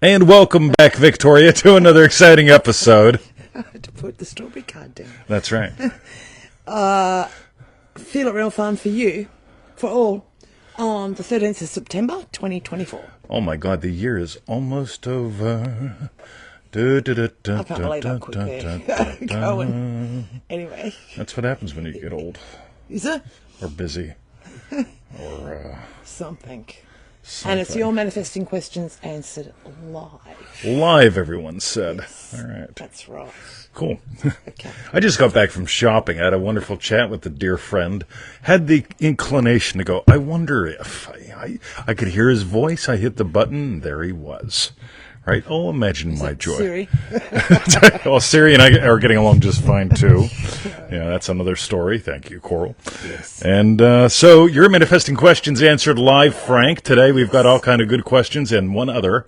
And welcome back, Victoria, to another exciting episode. I had to put the strawberry card down. That's right. Feel it real fun for you, for all, on the 13th of September, 2024. Oh my God, the year is almost over. I can't believe how quick they're going. Anyway. That's what happens when you get old. Is it? Or busy. Or something. And it's your manifesting questions answered live. Live, everyone said. Yes, all right. That's right. Cool. Okay. I just got back from shopping. I had a wonderful chat with a dear friend. Had the inclination to go, I wonder if I could hear his voice. I hit the button, and there he was. Right? Oh, imagine my joy. Siri. Well, Siri and I are getting along just fine, too. Yeah, that's another story. Thank you, Coral. Yes. And so your manifesting questions answered live, Frank. Today we've got all kind of good questions and one other.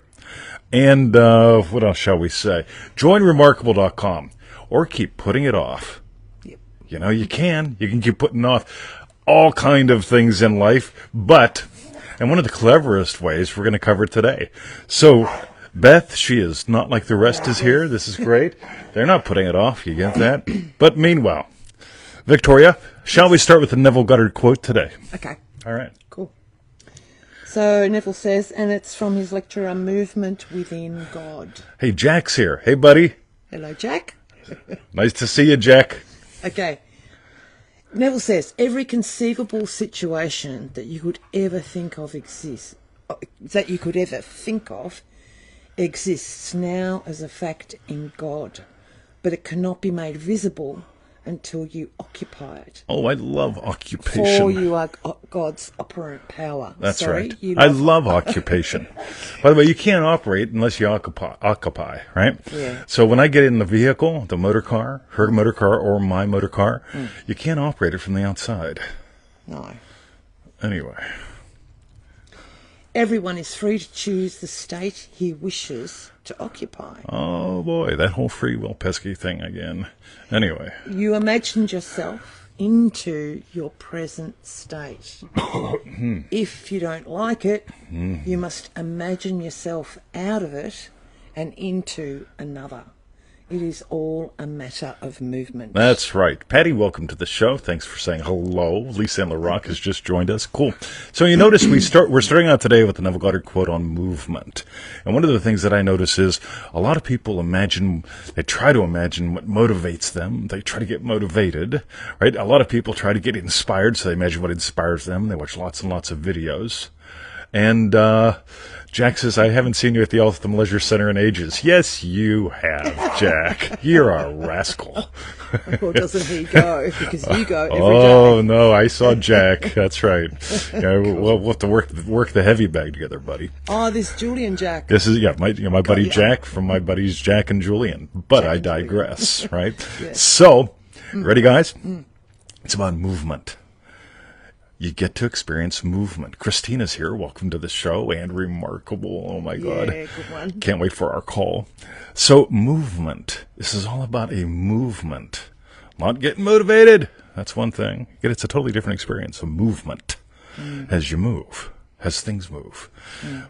And what else shall we say? Join remarkable.com or keep putting it off. Yep. You know, you can keep putting off all kind of things in life, but, and one of the cleverest ways we're going to cover today. So, Beth, she is not like the rest is here. This is great. They're not putting it off. You get that? But meanwhile, Victoria, shall we start with the Neville Goddard quote today? Okay. All right. Cool. So Neville says, and it's from his lecture, A Movement Within God. Hey, Jack's here. Hey, buddy. Hello, Jack. Nice to see you, Jack. Okay. Neville says, every conceivable situation that you could ever think of exists now as a fact in God, but it cannot be made visible until you occupy it. Oh, I love occupation. For you are God's operant power. That's Sorry, right. I love occupation. By the way, you can't operate unless you occupy, right? Yeah. So when I get in the vehicle, the motor car, her motor car, or my motor car, you can't operate it from the outside. No. Anyway. Everyone is free to choose the state he wishes to occupy. Oh, boy, that whole free will pesky thing again. Anyway. You imagined yourself into your present state. If you don't like it, you must imagine yourself out of it and into another. It is all a matter of movement. That's right. Patty, welcome to the show. Thanks for saying hello. Lisa and LaRock has just joined us. Cool. So you notice we're starting out today with the Neville Goddard quote on movement. And one of the things that I notice is a lot of people they try to imagine what motivates them. They try to get motivated, right? A lot of people try to get inspired, so they imagine what inspires them. They watch lots and lots of videos. And Jack says, I haven't seen you at the Eltham Leisure Center in ages. Yes, you have, Jack. You're a rascal. Well, doesn't he go? Because you go every day. Oh, no, I saw Jack. That's right. Yeah, we'll have to work the heavy bag together, buddy. Oh, this Julian Jack. This is, my buddy Jack from my buddies Jack and Julian. But I digress, right? Yes. So, ready, guys? It's about movement. You get to experience movement. Christina's here. Welcome to the show. And remarkable. Oh, my God. Yeah, good one. Can't wait for our call. So, movement. This is all about a movement. Not getting motivated. That's one thing. Yet it's a totally different experience. A movement as you move, as things move.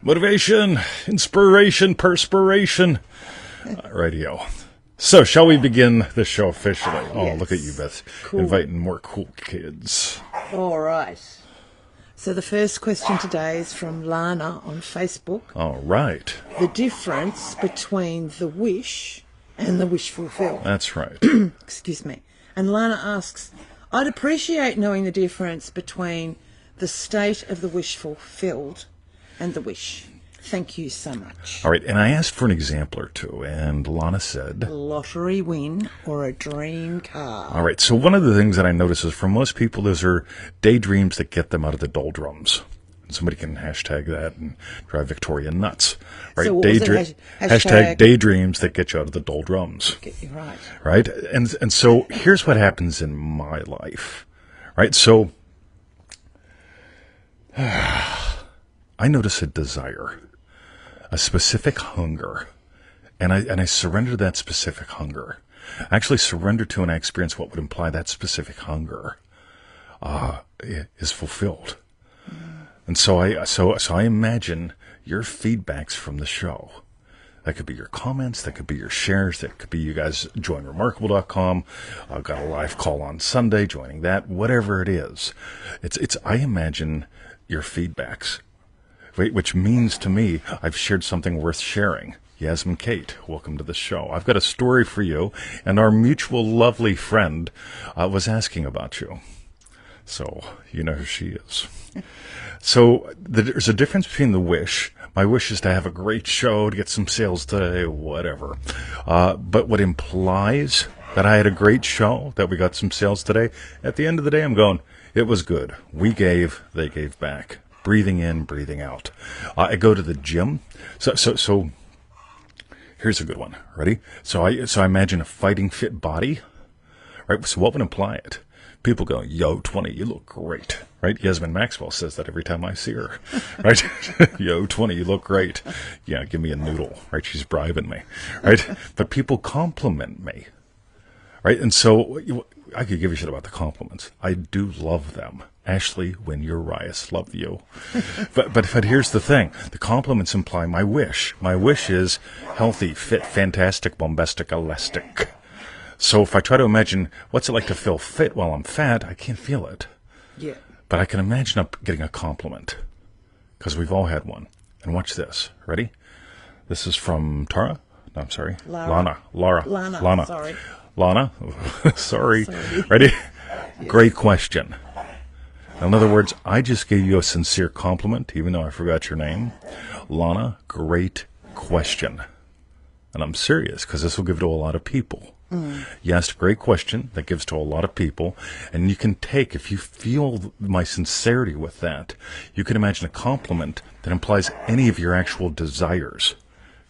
Motivation, inspiration, perspiration. Radio. So, shall we begin the show officially? Oh, Yes. Look at you, Beth. Cool. Inviting more cool kids. All right. So the first question today is from Lana on Facebook. All right. The difference between the wish and the wish fulfilled. That's right. Excuse me. And Lana asks, I'd appreciate knowing the difference between the state of the wish fulfilled and the wish. Thank you so much. All right. And I asked for an example or two, and Lana said, Lottery win or a dream car. all right. So one of the things that I notice is for most people, those are daydreams that get them out of the doldrums. And somebody can hashtag that and drive Victoria nuts. Right? So what was it? Hashtag daydreams that get you out of the doldrums. Get you right. Right? And so here's what happens in my life. Right? So I notice a desire, a specific hunger, and I surrender to that specific hunger. I actually surrender to and I experience what would imply that specific hunger is fulfilled. And so I imagine your feedbacks from the show. That could be your comments. That could be your shares. That could be you guys join remarkable.com. I've got a live call on Sunday, joining that, whatever it is. I imagine your feedbacks, which means to me, I've shared something worth sharing. Yasmin Kate, welcome to the show. I've got a story for you, and our mutual lovely friend was asking about you. So, you know who she is. So, there's a difference between the wish. My wish is to have a great show, to get some sales today, whatever. But what implies that I had a great show, that we got some sales today, at the end of the day, I'm going, it was good. We gave, they gave back. Breathing in, breathing out. I go to the gym. So here's a good one. Ready? So I imagine a fighting fit body, right? So what would imply it? People go, yo, 20, you look great, right? Yasmin Maxwell says that every time I see her, right? Yo, 20, you look great. Yeah, give me a noodle, right? She's bribing me, right? But people compliment me, right? And so I could give a shit about the compliments. I do love them. Ashley, when you're Rias, love you. But here's the thing. The compliments imply my wish. My wish is healthy, fit, fantastic, bombastic, elastic. So if I try to imagine what's it like to feel fit while I'm fat, I can't feel it. Yeah. But I can imagine getting a compliment, because we've all had one. And watch this. Ready? This is from Tara? No, I'm sorry. Lana. Sorry. Lana. Sorry. Ready? Yeah. Great question. In other words, I just gave you a sincere compliment, even though I forgot your name. Lana, great question. And I'm serious, because this will give to a lot of people. You asked a great question that gives to a lot of people, and you can take, if you feel my sincerity with that, you can imagine a compliment that implies any of your actual desires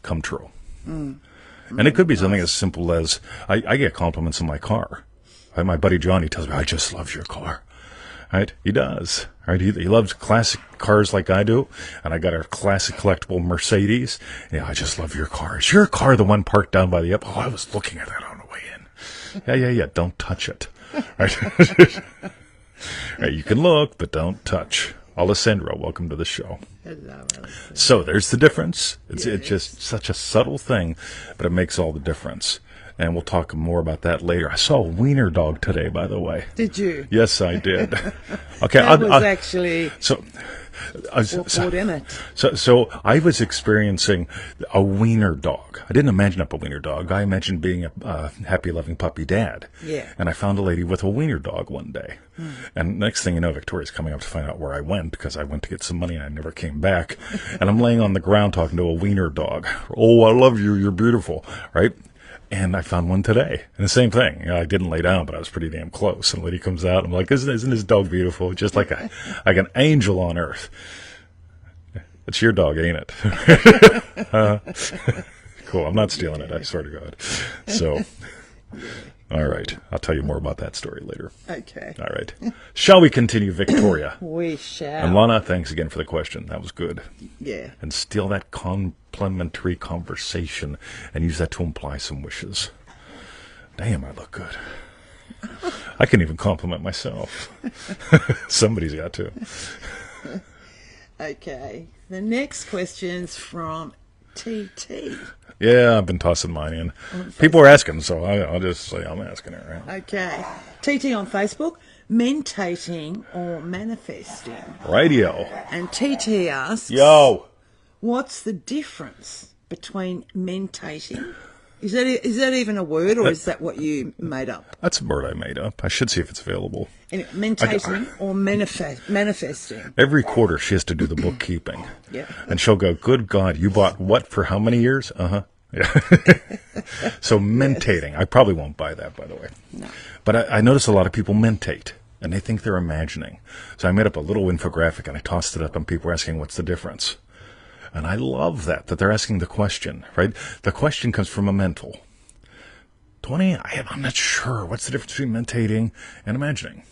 come true. And it could be something as simple as, I get compliments in my car. My buddy Johnny tells me, I just love your car. Right? He does. Right? He loves classic cars like I do, and I got a classic collectible Mercedes. Yeah, I just love your car. Is your car the one parked down by the up? Oh, I was looking at that on the way in. Yeah. Don't touch it. Right? Right? You can look, but don't touch. Alessandro, welcome to the show. Hello, Alessandro. So there's the difference. It's just such a subtle thing, but it makes all the difference. And we'll talk more about that later. I saw a wiener dog today, by the way. Did you? Yes, I did. Okay, that was actually so Emmett. So I was experiencing a wiener dog. I didn't imagine up a wiener dog. I imagined being a happy, loving puppy dad. Yeah. And I found a lady with a wiener dog one day. And next thing you know, Victoria's coming up to find out where I went, because I went to get some money and I never came back. And I'm laying on the ground talking to a wiener dog. Oh, I love you. You're beautiful. Right? And I found one today. And the same thing. You know, I didn't lay down, but I was pretty damn close. And a lady comes out. I'm like, isn't this dog beautiful? Just like an angel on earth. It's your dog, ain't it? Cool. I'm not stealing it. I swear to God. So, all right. I'll tell you more about that story later. Okay. All right. Shall we continue, Victoria? We shall. And Lana, thanks again for the question. That was good. Yeah. And steal that complimentary conversation and use that to imply some wishes. Damn, I look good. I can even compliment myself. Somebody's got to. Okay. The next question's from TT. Yeah, I've been tossing mine in. People are asking, so I'll just say I'm asking it, right? Okay. TT on Facebook, mentating or manifesting? Radio. And TT asks, Yo. what's the difference between mentating? Is that even a word, or is that what you made up? That's a word I made up. I should see if it's available. Anyway, mentating or manifesting? Every quarter she has to do the bookkeeping. Yeah. And she'll go, good God, you bought what for how many years? Uh-huh. Yeah. So mentating. I probably won't buy that, by the way. No. But I notice a lot of people mentate, and they think they're imagining. So I made up a little infographic, and I tossed it up, and people were asking, what's the difference? And I love that they're asking the question, right? The question comes from a mental. 20, I'm not sure. What's the difference between mentating and imagining?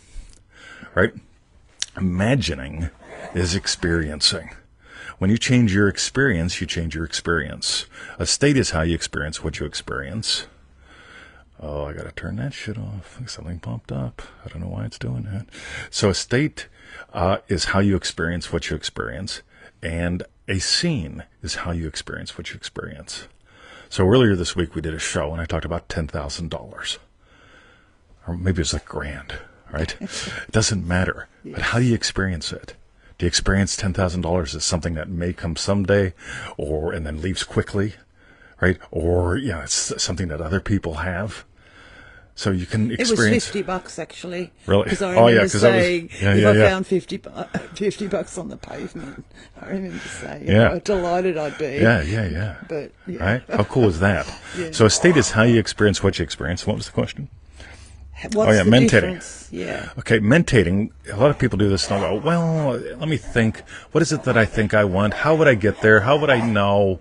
Right? Imagining is experiencing. When you change your experience, you change your experience. A state is how you experience what you experience. Oh, I got to turn that shit off. Something popped up. I don't know why it's doing that. So a state is how you experience what you experience. And a scene is how you experience what you experience. So earlier this week we did a show and I talked about $10,000. Or maybe it's like $1,000, right? It doesn't matter. Yes. But how do you experience it? Do you experience $10,000 as something that may come someday and then leaves quickly, right? Or, it's something that other people have. So you can experience. It was $50 actually. Really? Because I remember saying, I found $50 on the pavement, I remember saying, how delighted I'd be. Yeah. But, Right? How cool is that? Yeah. So a state is how you experience what you experience. What was the question? What's the mentating. difference? Yeah. Okay, mentating. A lot of people do this and they'll go, well, let me think. What is it that I think I want? How would I get there? How would I know?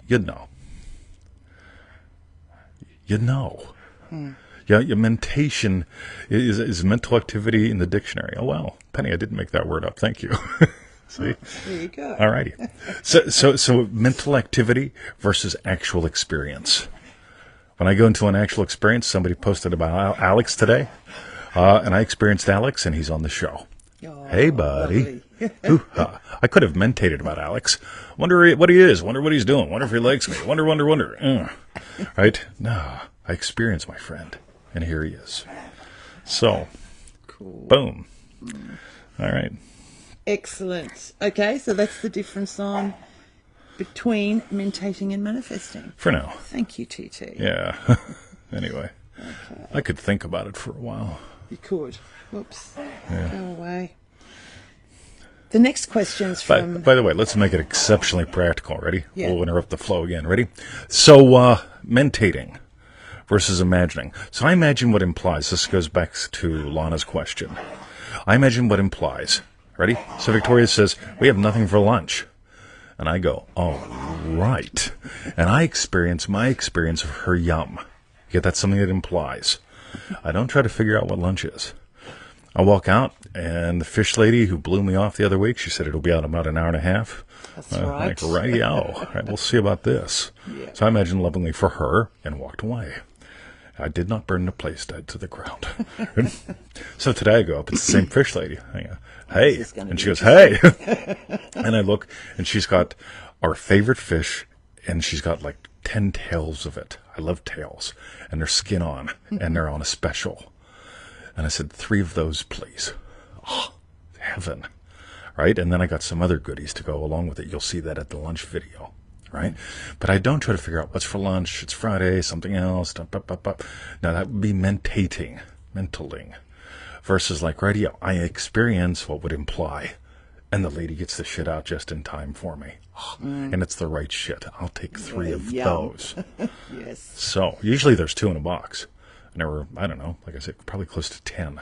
You'd know. You'd know. Yeah, your mentation is mental activity in the dictionary. Oh, well, Penny, I didn't make that word up. Thank you. See? There you go. All righty. So mental activity versus actual experience. When I go into an actual experience, somebody posted about Alex today, and I experienced Alex, and he's on the show. Oh, hey, buddy. I could have mentated about Alex. Wonder what he is. Wonder what he's doing. Wonder if he likes me. Wonder. Right? No, I experienced my friend, and here he is. So, cool. Boom. All right. Excellent. Okay, so that's the difference between mentating and manifesting. For now. Thank you, TT. Yeah. Anyway, okay. I could think about it for a while. You could. Whoops. Yeah. Go away. The next question's from... By the way, let's make it exceptionally practical. Ready? Yeah. We'll interrupt the flow again. Ready? So, mentating versus imagining. So I imagine what implies. This goes back to Lana's question. I imagine what implies. Ready? So Victoria says, we have nothing for lunch. And I go, oh, right. And I experience my experience of her yum. Yeah, that's something that implies. I don't try to figure out what lunch is. I walk out, and the fish lady who blew me off the other week, she said it'll be out in about an hour and a half. That's right. Like, radio. Right, we'll see about this. Yeah. So I imagined lovingly for her and walked away. I did not burn the place dead to the ground. So today I go up, it's the same fish lady. I go, hey. And she goes, hey. And I look, and she's got our favorite fish, and she's got like 10 tails of it. I love tails. And they're skin on, and they're on a special. And I said, 3 of those, please. Oh, heaven. Right? And then I got some other goodies to go along with it. You'll see that at the lunch video. Right? But I don't try to figure out what's for lunch. It's Friday, something else. Now, that would be mentating. Versus like radio. I experience what would imply. And the lady gets the shit out just in time for me. And it's the right shit. I'll take 3 of those. Yes. So, usually there's 2 in a box. And there were, I don't know, like I said, probably close to 10.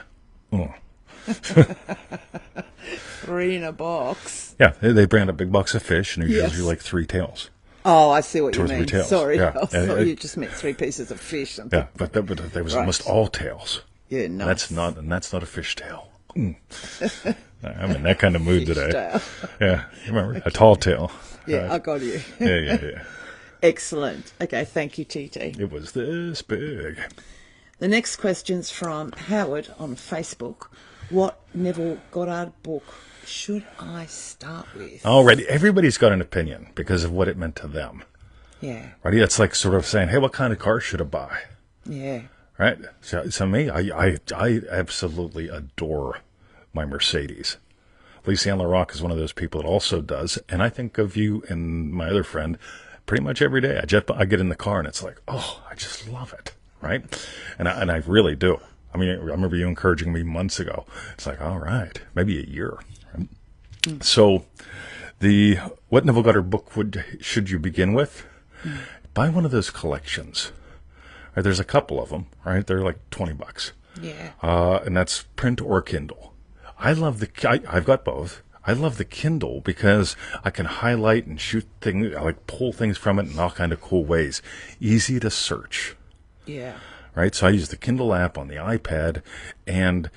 3 in a box. Yeah, they brand a big box of fish, and there's usually like 3 tails. Oh, I see what 2 you or 3 mean. tails. Sorry, Yeah. I thought you just meant 3 pieces of fish. Yeah, but there was almost all tails. Yeah, nice. That's not a fish tail. I'm in that kind of mood Fish today. tail. Yeah, you remember a tall tail. Yeah, Right. I got you. Yeah. Excellent. Okay, thank you, TT. It was this big. The next question's from Howard on Facebook. What Neville Goddard book should I start with? Already, everybody's got an opinion because of what it meant to them. Yeah. Right? It's like sort of saying, hey, what kind of car should I buy? Yeah. Right? So me, I absolutely adore my Mercedes. Lisa Ann LaRocque is one of those people that also does. And I think of you and my other friend pretty much every day. I get in the car and it's like, oh, I just love it. Right? And I really do. I mean, I remember you encouraging me months ago. It's like, all right, maybe a year. Right? So what Neville Goddard book should you begin with? Buy one of those collections. Right, there's a couple of them, right? They're like $20. Yeah. And that's print or Kindle. I've got both. I love the Kindle because I can highlight and shoot things, I like pull things from it in all kind of cool ways. Easy to search. Yeah. Right? So I use the Kindle app on the iPad, and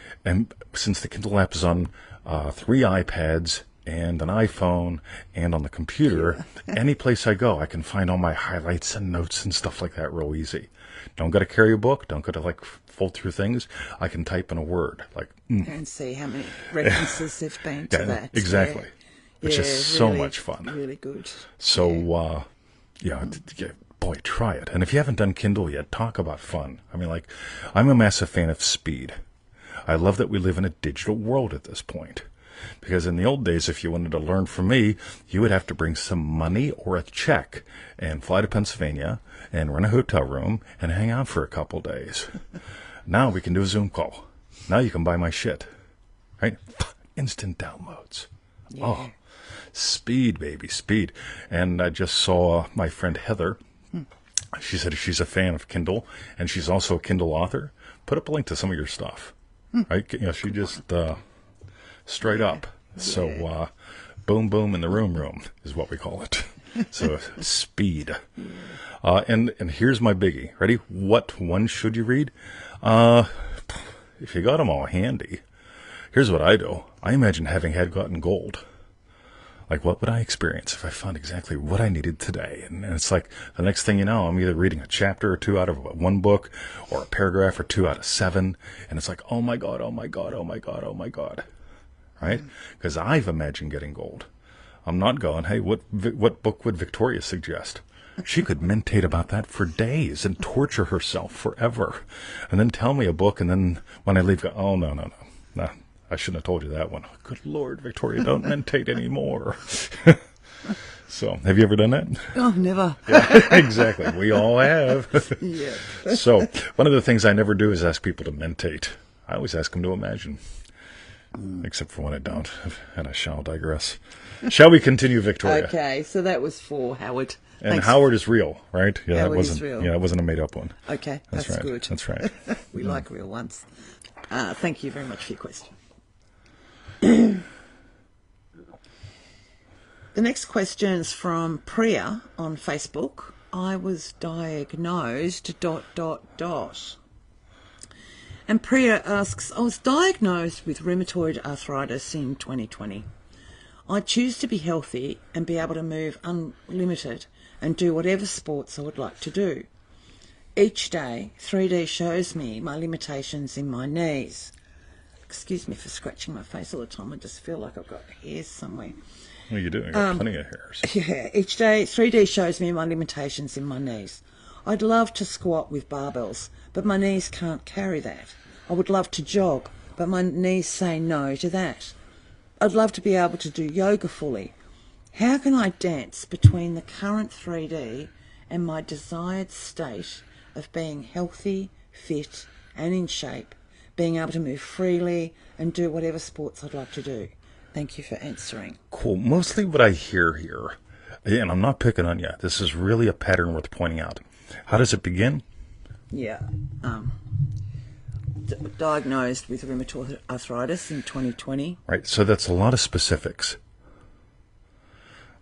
since the Kindle app is on 3 iPads and an iPhone and on the computer, any place I go, I can find all my highlights and notes and stuff like that real easy. Don't got to carry a book. Don't got to like fold through things. I can type in a word like and see how many references there've been to that. Exactly. Yeah. Which is so much fun. Really good. So boy, try it. And if you haven't done Kindle yet, talk about fun. I mean, like, I'm a massive fan of speed. I love that we live in a digital world at this point. Because in the old days, if you wanted to learn from me, you would have to bring some money or a check and fly to Pennsylvania and rent a hotel room and hang out for a couple days. Now we can do a Zoom call. Now you can buy my shit. Right? Instant downloads. Yeah. Oh, speed, baby, speed. And I just saw my friend Heather. She said she's a fan of Kindle, and she's also a Kindle author. Put up a link to some of your stuff. Right? She just straight up. So boom, boom in the room is what we call it. So speed. And here's my biggie. Ready? What one should you read? If you got them all handy, here's what I do. I imagine having had gotten gold. Like, what would I experience if I found exactly what I needed today? And it's like, the next thing you know, I'm either reading a chapter or two out of one book, or a paragraph or two out of 7. And it's like, oh my God, oh my God, oh my God, oh my God. Right? Because I've imagined getting gold. I'm not going, hey, what book would Victoria suggest? She could mentate about that for days and torture herself forever. And then tell me a book, and then when I leave, go, oh, no. I shouldn't have told you that one. Good Lord, Victoria, don't mentate anymore. So, have you ever done that? Oh, never. Yeah, exactly. We all have. Yeah. So, one of the things I never do is ask people to mentate. I always ask them to imagine. Except for when I don't, and I shall digress. Shall we continue, Victoria? Okay, so that was for Howard. And Thanks. Howard is real, right? Yeah, Howard that wasn't is real. Yeah, it wasn't a made-up one. Okay, that's right. good. That's right. We like real ones. Thank you very much for your question. The next question is from Priya on Facebook. I was diagnosed ... And Priya asks, I was diagnosed with rheumatoid arthritis in 2020. I choose to be healthy and be able to move unlimited and do whatever sports I would like to do. Each day, 3D shows me my limitations in my knees. Excuse me for scratching my face all the time. I just feel like I've got hairs somewhere. Well, you do. You've got plenty of hairs. Yeah, each day 3D shows me my limitations in my knees. I'd love to squat with barbells, but my knees can't carry that. I would love to jog, but my knees say no to that. I'd love to be able to do yoga fully. How can I dance between the current 3D and my desired state of being healthy, fit and in shape, being able to move freely and do whatever sports I'd like to do? Thank you for answering. Cool. Mostly what I hear here, and I'm not picking on you, this is really a pattern worth pointing out. How does it begin? Yeah. Diagnosed with rheumatoid arthritis in 2020. Right, so that's a lot of specifics.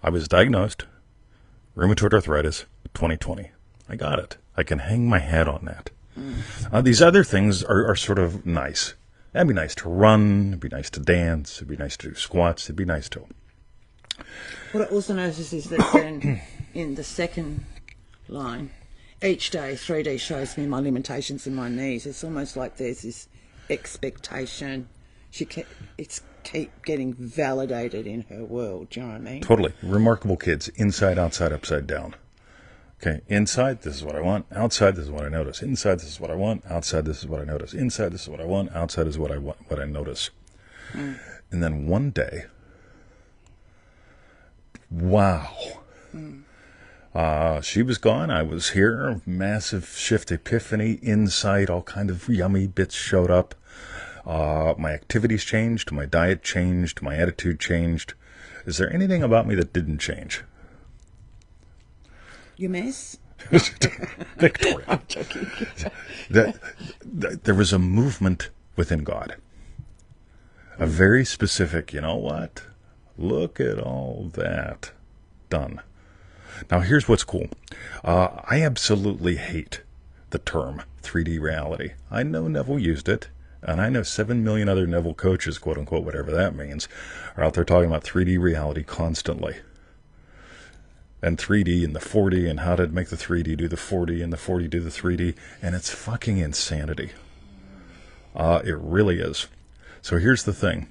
I was diagnosed, rheumatoid arthritis, 2020. I got it. I can hang my hat on that. These other things are sort of nice. It'd be nice to run, it'd be nice to dance, it'd be nice to do squats, it'd be nice to... What I also noticed is that then in the second line, each day 3D shows me my limitations in my knees. It's almost like there's this expectation. It's keep getting validated in her world, do you know what I mean? Totally. Remarkable kids, inside, outside, upside down. Okay, inside, this is what I want. Outside, this is what I notice. Inside, this is what I want. Outside, this is what I notice. Inside, this is what I want. Outside is what I want, what I notice. And then one day, wow. She was gone. I was here. Massive shift epiphany, insight, all kind of yummy bits showed up. My activities changed. My diet changed. My attitude changed. Is there anything about me that didn't change? You miss? Victoria. I'm joking. There was a movement within God. A very specific, you know what? Look at all that done. Now, here's what's cool. I absolutely hate the term 3D reality. I know Neville used it, and I know 7 million other Neville coaches, quote unquote, whatever that means, are out there talking about 3D reality constantly. And 3D and the 4D and how to make the 3D do the 4D and the 4D do the 3D. And it's fucking insanity. It really is. So here's the thing.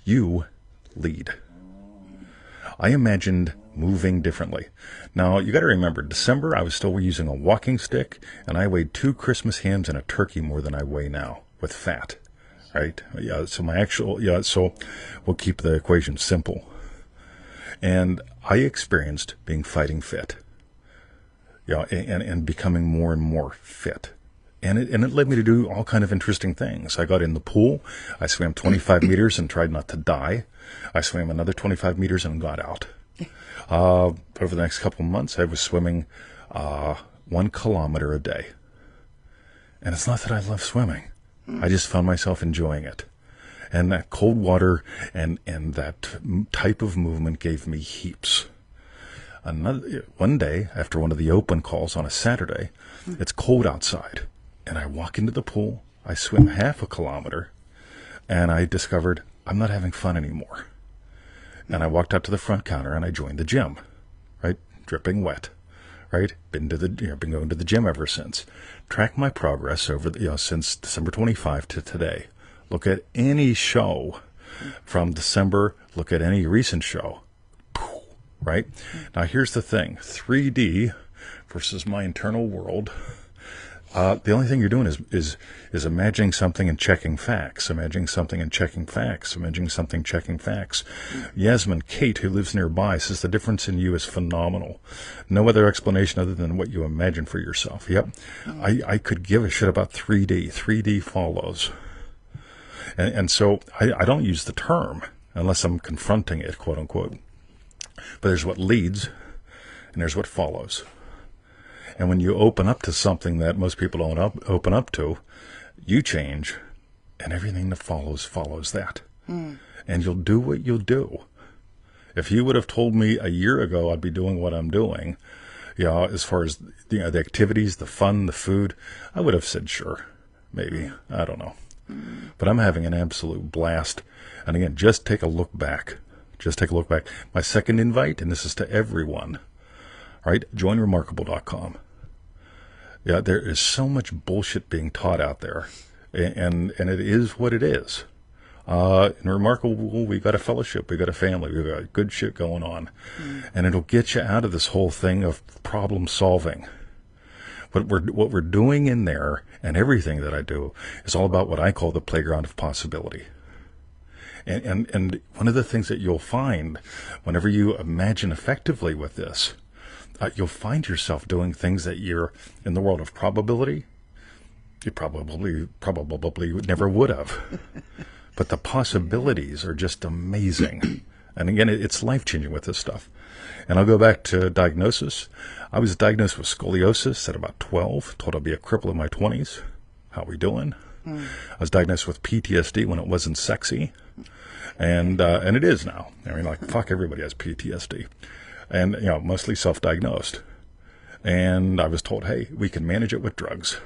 You lead. I imagined moving differently. Now, you got to remember, December, I was still using a walking stick, and I weighed 2 Christmas hams and a turkey more than I weigh now with fat, right? Yeah, so we'll keep the equation simple. And I experienced being fighting fit, and becoming more and more fit. And it led me to do all kind of interesting things. I got in the pool. I swam 25 meters and tried not to die. I swam another 25 meters and got out. Over the next couple of months, I was swimming 1 kilometer a day. And it's not that I love swimming. I just found myself enjoying it. And that cold water and that type of movement gave me heaps. One day, after one of the open calls on a Saturday, it's cold outside. And I walk into the pool, I swim half a kilometer, and I discovered I'm not having fun anymore. And I walked out to the front counter and I joined the gym, right? Dripping wet, right? Been going to the gym ever since. Track my progress over since December 25 to today. Look at any show from December, look at any recent show, right? Now here's the thing, 3D versus my internal world. The only thing you're doing is imagining something and checking facts, imagining something and checking facts, imagining something, checking facts. Yasmin Kate, who lives nearby, says the difference in you is phenomenal. No other explanation other than what you imagine for yourself. Yep. I could give a shit about 3D. 3D follows. And so I don't use the term unless I'm confronting it, quote unquote. But there's what leads and there's what follows. And when you open up to something that most people don't open up to, you change, and everything that follows that. And you'll do what you'll do. If you would have told me a year ago I'd be doing what I'm doing, as far as the activities, the fun, the food, I would have said sure, maybe, I don't know. But I'm having an absolute blast. And again, just take a look back. Just take a look back. My second invite, and this is to everyone, right? Joinremarkable.com. Yeah, there is so much bullshit being taught out there, and it is what it is. In Remarkable, we got a fellowship, we got a family, we got good shit going on, and it'll get you out of this whole thing of problem solving. What we're doing in there, and everything that I do, is all about what I call the playground of possibility. And one of the things that you'll find whenever you imagine effectively with this, you'll find yourself doing things that you're in the world of probability. You probably never would have. But the possibilities are just amazing. And again, it's life-changing with this stuff. And I'll go back to diagnosis. I was diagnosed with scoliosis at about 12, told I'd be a cripple in my 20s. How we doing? I was diagnosed with PTSD when it wasn't sexy. And it is now. I mean, like, fuck, everybody has PTSD. And, mostly self-diagnosed. And I was told, hey, we can manage it with drugs.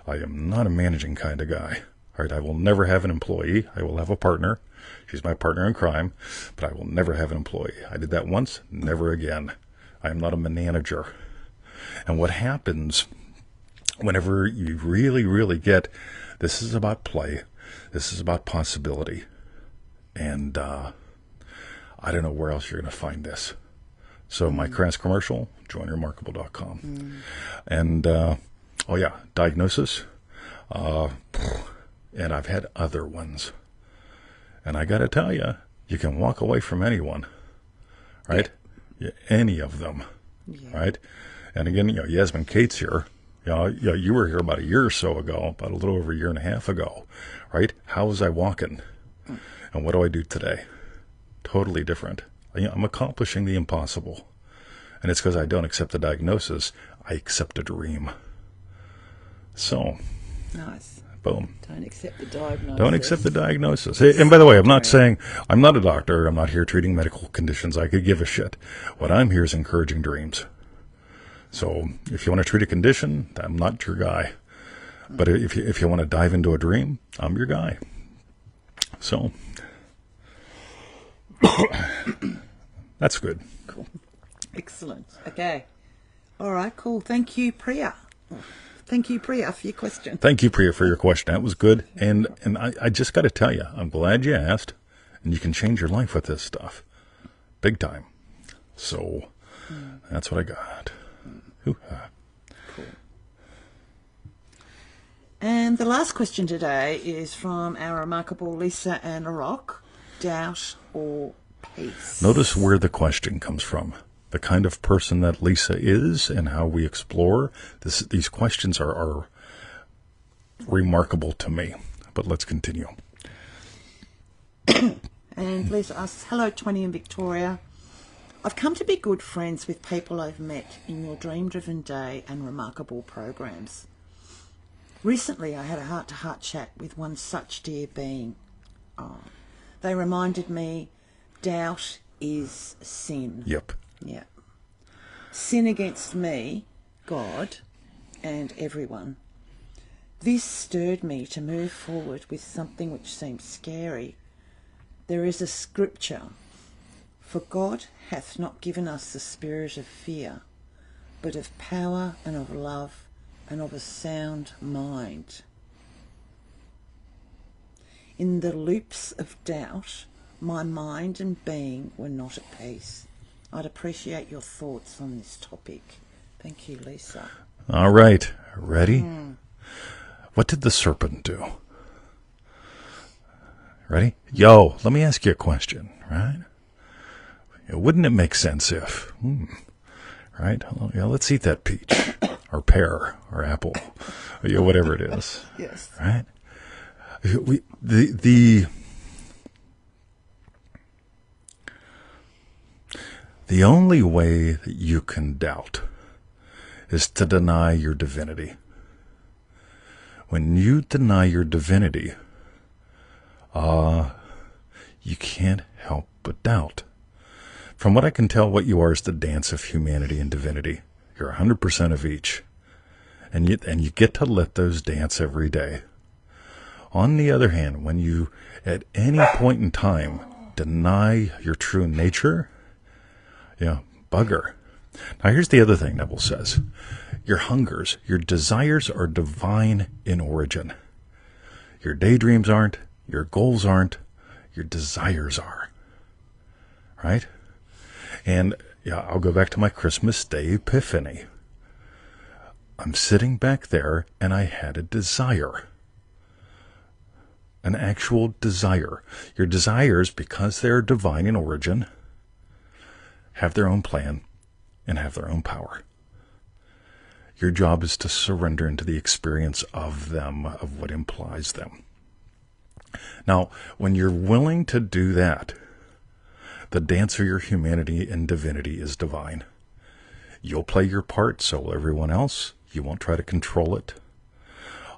I am not a managing kind of guy. All right, I will never have an employee. I will have a partner. She's my partner in crime, but I will never have an employee. I did that once, never again. I am not a manager. And what happens whenever you really, really get, this is about play, this is about possibility, and I don't know where else you're going to find this. So my crass commercial, joinremarkable.com. And, diagnosis. And I've had other ones. And I got to tell you, you can walk away from anyone, right? Yeah, any of them, right? And again, Yasmin Kate's here. You were here about a year or so ago, about a little over a year and a half ago, right? How was I walking? And what do I do today? Totally different. I'm accomplishing the impossible. And it's because I don't accept the diagnosis. I accept a dream. So. Nice. Boom. Don't accept the diagnosis. Don't accept the diagnosis. And by the way, I'm not saying, I'm not a doctor. I'm not here treating medical conditions. I could give a shit. What I'm here is encouraging dreams. So if you want to treat a condition, I'm not your guy. But if you want to dive into a dream, I'm your guy. So. That's good. Cool. Excellent. Okay. All right, cool. Thank you, Priya. Thank you, Priya, for your question. Thank you, Priya, for your question. That was good. And I just got to tell you, I'm glad you asked, and you can change your life with this stuff. Big time. So that's what I got. Hoo-ha. Cool. And the last question today is from our remarkable Lisa Ann Rock. Doubt or peace? Notice where the question comes from. The kind of person that Lisa is and how we explore. These questions are remarkable to me. But let's continue. And Lisa asks, hello, 20 in Victoria. I've come to be good friends with people I've met in your dream-driven day and remarkable programs. Recently, I had a heart-to-heart chat with one such dear being. They reminded me doubt is sin. Yep. Yeah. Sin against me, God, and everyone. This stirred me to move forward with something which seemed scary. There is a scripture, for God hath not given us the spirit of fear, but of power and of love and of a sound mind. In the loops of doubt, my mind and being were not at peace. I'd appreciate your thoughts on this topic. Thank you, Lisa. All right. Ready? What did the serpent do? Ready? Yo, let me ask you a question, right? Wouldn't it make sense if, right? Well, yeah, let's eat that peach, or pear, or apple, or whatever it is. Yes. Right? The only way that you can doubt is to deny your divinity. When you deny your divinity, you can't help but doubt. From what I can tell, what you are is the dance of humanity and divinity. You're 100% of each. And you get to let those dance every day. On the other hand, when you, at any point in time, deny your true nature, bugger. Now here's the other thing Neville says. Your hungers, your desires are divine in origin. Your daydreams aren't, your goals aren't, your desires are. Right? And I'll go back to my Christmas Day epiphany. I'm sitting back there and I had a desire. An actual desire. Your desires, because they're divine in origin, have their own plan and have their own power. Your job is to surrender into the experience of them, of what implies them. Now, when you're willing to do that, the dance of your humanity and divinity is divine. You'll play your part, so will everyone else. You won't try to control it.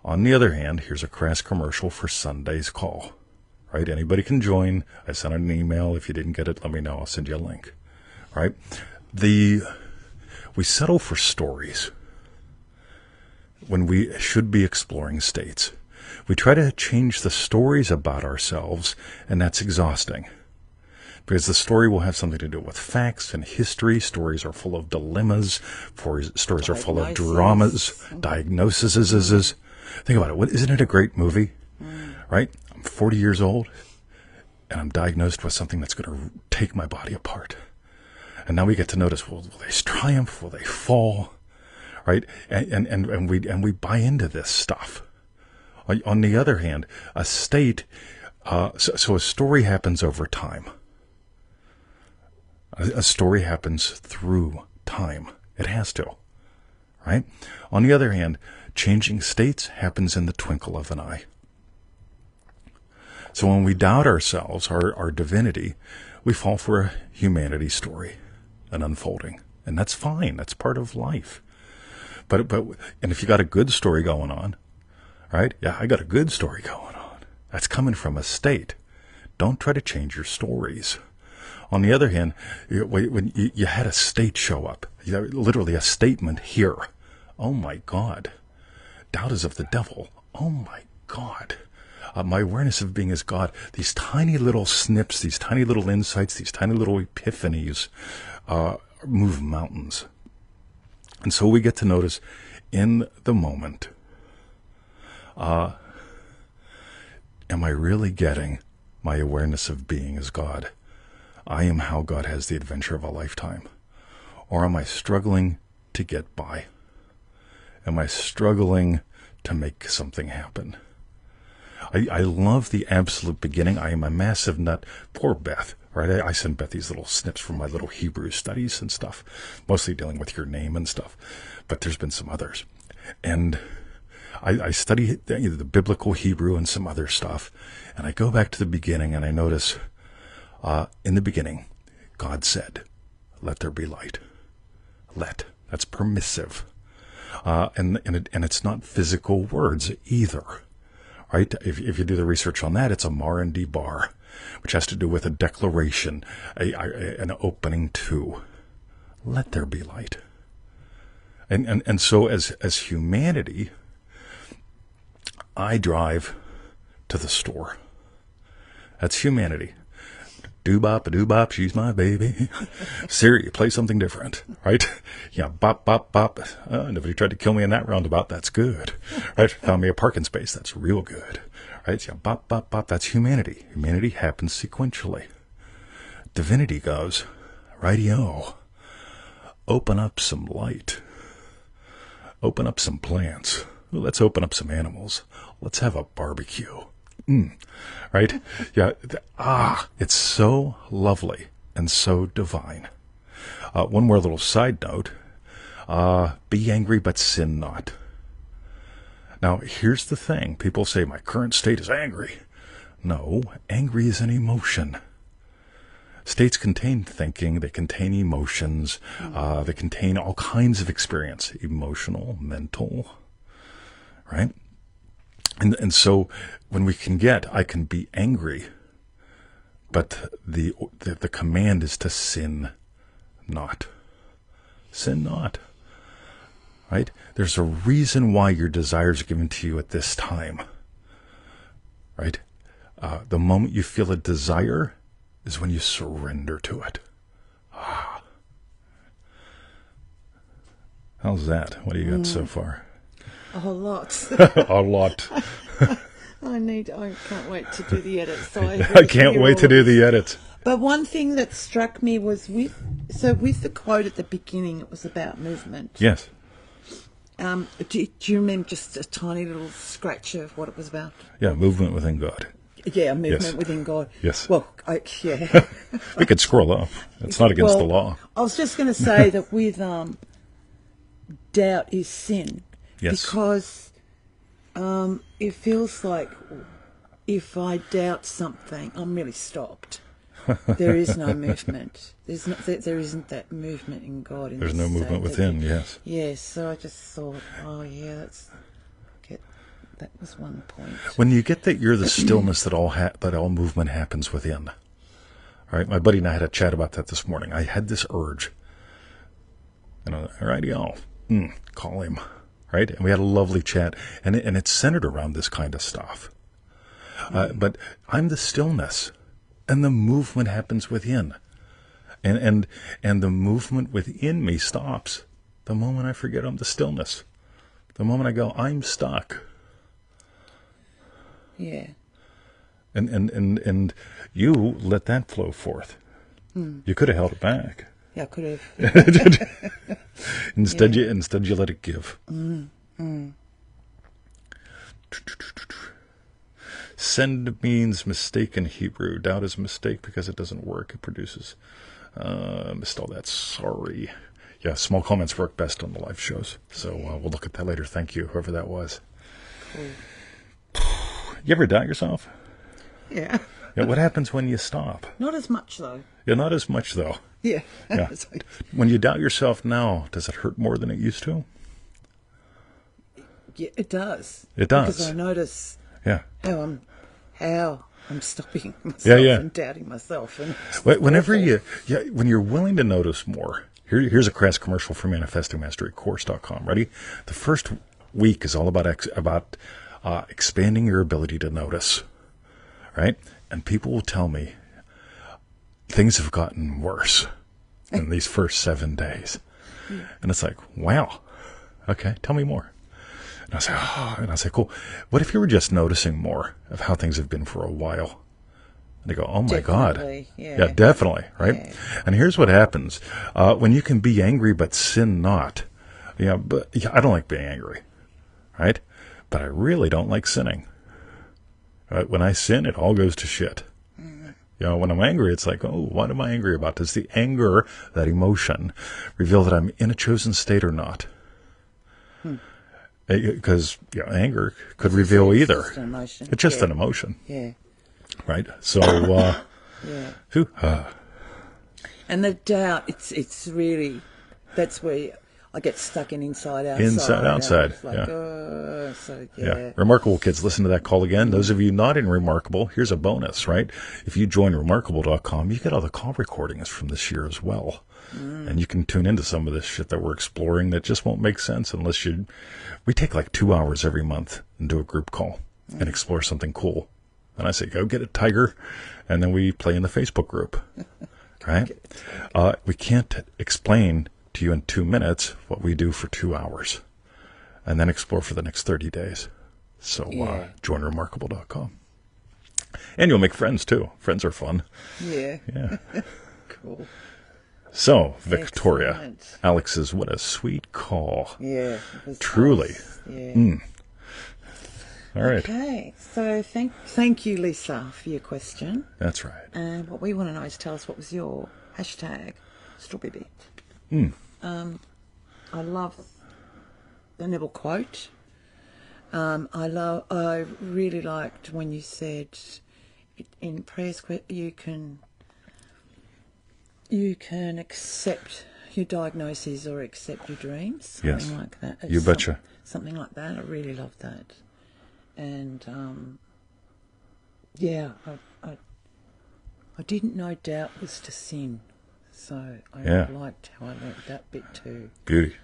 On the other hand, here's a crass commercial for Sunday's call. Right? Anybody can join. I sent an email. If you didn't get it, let me know. I'll send you a link. Right? We settle for stories when we should be exploring states. We try to change the stories about ourselves, and that's exhausting. Because the story will have something to do with facts and history. Stories are full of dilemmas. Stories are full of dramas, diagnoses. Think about it. Isn't it a great movie? Right? I'm 40 years old, and I'm diagnosed with something that's going to take my body apart. And now we get to notice, will they triumph? Will they fall? Right? And we buy into this stuff. On the other hand, a state, so a story happens over time. A story happens through time. It has to. Right? On the other hand, changing states happens in the twinkle of an eye. So when we doubt ourselves, our divinity, we fall for a humanity story, an unfolding. And that's fine. That's part of life. But and if you got a good story going on, right? Yeah, I got a good story going on. That's coming from a state. Don't try to change your stories. On the other hand, when you had a state show up, literally a statement here. Oh my God. Doubt is of the devil. Oh my God. My awareness of being as God. These tiny little snips, these tiny little insights, these tiny little epiphanies move mountains. And so we get to notice in the moment, am I really getting my awareness of being as God? I am how God has the adventure of a lifetime? Or am I struggling to get by? Am I struggling to make something happen? I love the absolute beginning. I am a massive nut. Poor Beth, right? I send Beth these little snips from my little Hebrew studies and stuff, mostly dealing with your name and stuff. But there's been some others. And I study the biblical Hebrew and some other stuff. And I go back to the beginning and I notice in the beginning, God said, let there be light. Let. That's permissive. And it's not physical words either. Right? If you do the research on that, it's a mar and bar, which has to do with a declaration, an opening to. Let there be light. And so as humanity, I drive to the store. That's humanity. Doo-bop, she's my baby. Siri, play something different, right? Yeah, bop, bop, bop. Nobody tried to kill me in that roundabout. That's good, right? Found me a parking space. That's real good, right? Yeah, bop, bop, bop. That's humanity. Humanity happens sequentially. Divinity goes, rightio. Open up some light. Open up some plants. Ooh, let's open up some animals. Let's have a barbecue. Right? Yeah. It's so lovely and so divine. One more little side note. Be angry, but sin not. Now, here's the thing. People say, my current state is angry. No, angry is an emotion. States contain thinking. They contain emotions. They contain all kinds of experience. Emotional, mental, right? And so when we I can be angry, but the command is to sin not. Sin not. Right? There's a reason why your desires are given to you at this time. Right? The moment you feel a desire is when you surrender to it. How's that? What do you got so far? A whole lot. A lot. I can't wait to do the edit. So I can't wait to do the edit. But one thing that struck me was with the quote at the beginning, it was about movement. Yes. Do you remember just a tiny little scratch of what it was about? Yeah, movement within God. Yeah, movement within God. Yes. Well, yeah. We could scroll up. It's not against the law. I was just going to say that with doubt is sin. Yes. Because it feels like if I doubt something, I'm really stopped. There is no movement. There isn't that movement in God. There's no movement within, yes. Yes, so I just thought, that was one point. When you get that you're the stillness that all movement happens within. All right, my buddy and I had a chat about that this morning. I had this urge. And I'm like, all right, y'all, call him. Right? And we had a lovely chat, and it's centered around this kind of stuff. But I'm the stillness, and the movement happens within. And the movement within me stops the moment I forget I'm the stillness. The moment I go, I'm stuck. Yeah. And you let that flow forth. You could have held it back. Yeah, I could have. Instead you let it give. Send means mistake in Hebrew. Doubt is mistake because it doesn't work. It produces. Missed all that. Sorry. Yeah, small comments work best on the live shows. So we'll look at that later. Thank you, whoever that was. Cool. You ever doubt yourself? Yeah. Yeah. What happens when you stop? Not as much, though. Yeah, not as much, though. Yeah. Yeah. When you doubt yourself now, does it hurt more than it used to? Yeah, it does. It does. Because I notice how I'm stopping myself and doubting myself. And whenever when you're willing to notice more, here's a crass commercial for ManifestingMasteryCourse.com. Ready? The first week is all about expanding your ability to notice, right? And people will tell me things have gotten worse in these first 7 days. And it's like, wow, okay, tell me more. And I say, cool. What if you were just noticing more of how things have been for a while? And they go, oh my God. Definitely, Yeah, definitely, right? Yeah. And here's what happens. When you can be angry but sin not. But I don't like being angry, right? But I really don't like sinning. Right? When I sin, it all goes to shit. When I'm angry, it's like, oh, what am I angry about? Does the anger, that emotion, reveal that I'm in a chosen state or not? Because anger could reveal either. Just an emotion. It's just an emotion. Yeah. Right? So, Yeah. And the doubt, it's really, that's where I get stuck in inside, outside. Inside, outside. It's like, Yeah. Remarkable kids, listen to that call again. Those of you not in Remarkable, here's a bonus, right? If you join remarkable.com, you get all the call recordings from this year as well. And you can tune into some of this shit that we're exploring that just won't make sense unless we take like 2 hours every month and do a group call and explore something cool. And I say, go get a tiger. And then we play in the Facebook group, right? We can't explain to you in 2 minutes what we do for 2 hours and then explore for the next 30 days. So join remarkable.com. And you'll make friends too. Friends are fun. Yeah. Yeah. Cool. So, Victoria, Excellent. Alex says, what a sweet call. Yeah. it was Truly. nice. Yeah. All right. Okay. So thank you, Lisa, for your question. That's right. And what we want to know is tell us what was your hashtag strawberry bit. I love the Neville quote. I really liked when you said in prayers you can accept your diagnoses or accept your dreams. Something Yes. like that. You betcha. Something like that. I really love that. And I didn't know doubt was to sin. So I liked how I learnt that bit too. Beauty.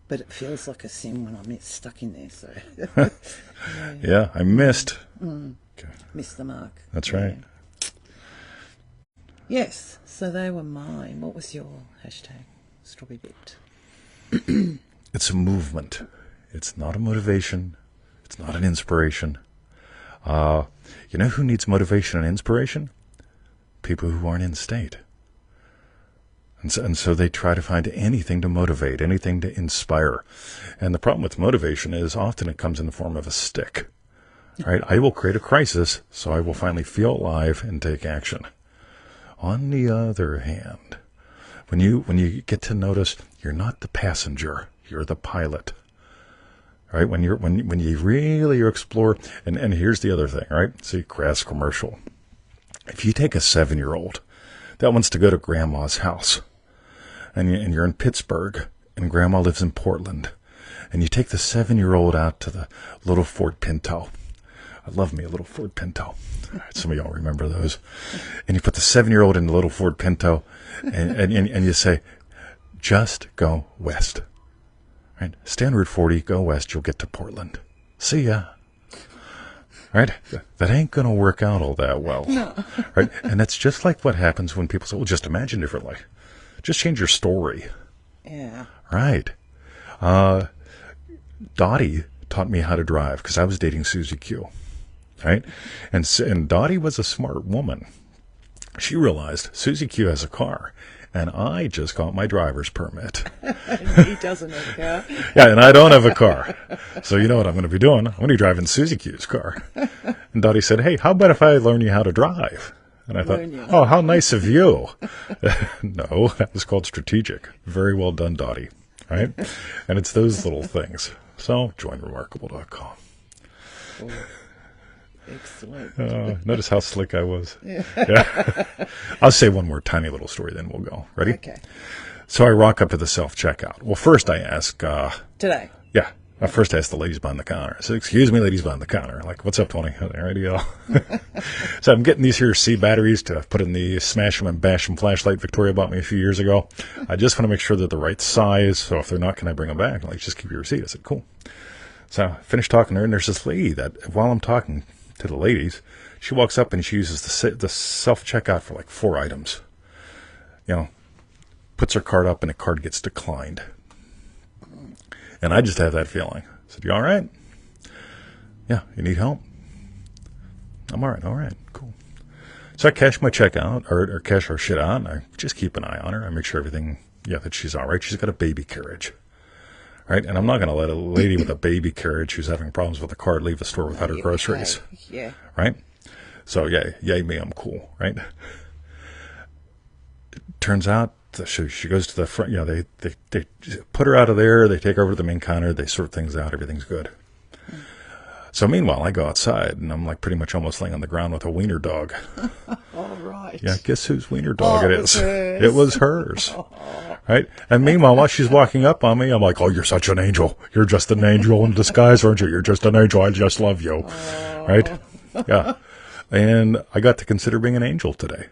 But it feels like a sin when I'm stuck in there. So Yeah, I missed. Okay. missed the mark. That's right. Yes, so they were mine. What was your hashtag? Strawberry bit. It's a movement. It's not a motivation. It's not an inspiration. You know who needs motivation and inspiration? People who aren't in state. And so they try to find anything to motivate, anything to inspire. And the problem with motivation is often it comes in the form of a stick. Right? I will create a crisis, so I will finally feel alive and take action. On the other hand, when you get to notice you're not the passenger, you're the pilot. Right? When you really explore, and here's the other thing, right? See, grass commercial. If you take a 7-year-old that wants to go to grandma's house, and you're in Pittsburgh, and grandma lives in Portland, and you take the 7-year-old out to the little Ford Pinto. I love me a little Ford Pinto. Some of y'all remember those. And you put the 7-year-old in the little Ford Pinto, and you say, just go west. Right? Stay on Route 40, go west, you'll get to Portland. See ya. Right? That ain't going to work out all that well. No. Right? And that's just like what happens when people say, well, just imagine differently. Just change your story. Yeah. Right. Dottie taught me how to drive because I was dating Susie Q. Right? And Dottie was a smart woman. She realized Susie Q has a car, and I just got my driver's permit. He doesn't have a car. Yeah, and I don't have a car. So you know what I'm going to be doing? I'm going to be driving Susie Q's car. And Dottie said, hey, how about if I learn you how to drive? And I thought, oh, how nice of you. No, that was called strategic. Very well done, Dottie. Right? And it's those little things. So join remarkable.com. Oh, excellent. Notice how slick I was. Yeah. I'll say one more tiny little story, then we'll go. Ready? Okay. So I rock up to the self-checkout. Well, first I ask... Today? Yeah. First I asked the ladies behind the counter. I said, excuse me, ladies behind the counter. Like, what's up, Tony? All right, deal. So I'm getting these here C batteries to put in the smash 'em and bash 'em flashlight Victoria bought me a few years ago. I just want to make sure they're the right size. So if they're not, can I bring them back? Like, just keep your receipt. I said, cool. So I finished talking to her, and there's this lady that, while I'm talking to the ladies, she walks up and she uses the self-checkout for like 4 items. You know, puts her card up and the card gets declined. And I just have that feeling. I said, you all right? Yeah, you need help? I'm all right, cool. So I cash my check out, or cash our shit out, and I just keep an eye on her. I make sure everything, that she's all right. She's got a baby carriage. Right? And I'm not going to let a lady with a baby carriage who's having problems with a car leave the store without her groceries. Yeah. Right? So, yay me, I'm cool. Right? It turns out she goes to the front. They put her out of there. They take her over to the main counter. They sort things out. Everything's good. So meanwhile, I go outside, and I'm like pretty much almost laying on the ground with a wiener dog. All right. Yeah, guess whose wiener dog it is? Hers. It was hers. Right? And meanwhile, while she's walking up on me, I'm like, oh, you're such an angel. You're just an angel in disguise, aren't you? You're just an angel. I just love you. Right? Yeah. And I got to consider being an angel today.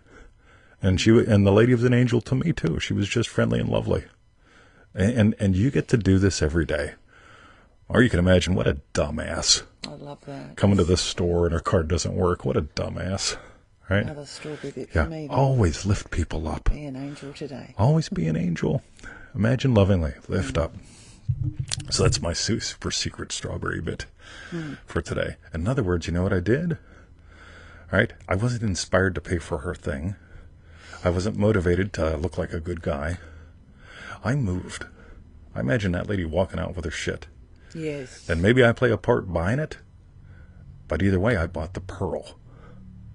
And the lady was an angel to me, too. She was just friendly and lovely. And you get to do this every day. Or you can imagine, what a dumbass. I love that. Coming to the store and her card doesn't work. What a dumbass. Right? Another strawberry bit for me. Then. Always lift people up. Be an angel today. Always be an angel. Imagine lovingly. Lift up. So that's my super secret strawberry bit for today. In other words, you know what I did? Right? I wasn't inspired to pay for her thing. I wasn't motivated to look like a good guy. I moved. I imagine that lady walking out with her shit. Yes. And maybe I play a part buying it, but either way, I bought the pearl.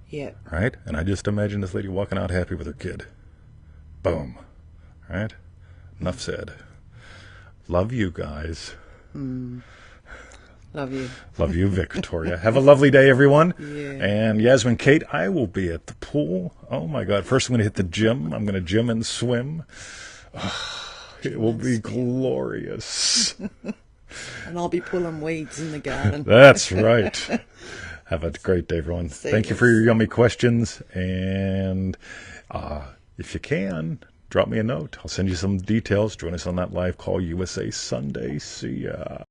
Yeah. Right? And I just imagine this lady walking out happy with her kid. Boom. Right? Enough said. Love you guys. Love you. Love you, Victoria. Have a lovely day, everyone. Yeah. And Yasmin, Kate, I will be at the pool. Oh, my God. First, I'm going to hit the gym. I'm going to gym and swim. It will be glorious. And I'll be pulling weeds in the garden. That's right. Have a great day, everyone. See Thank you for your yummy questions. And if you can, drop me a note. I'll send you some details. Join us on that live call USA Sunday. See ya.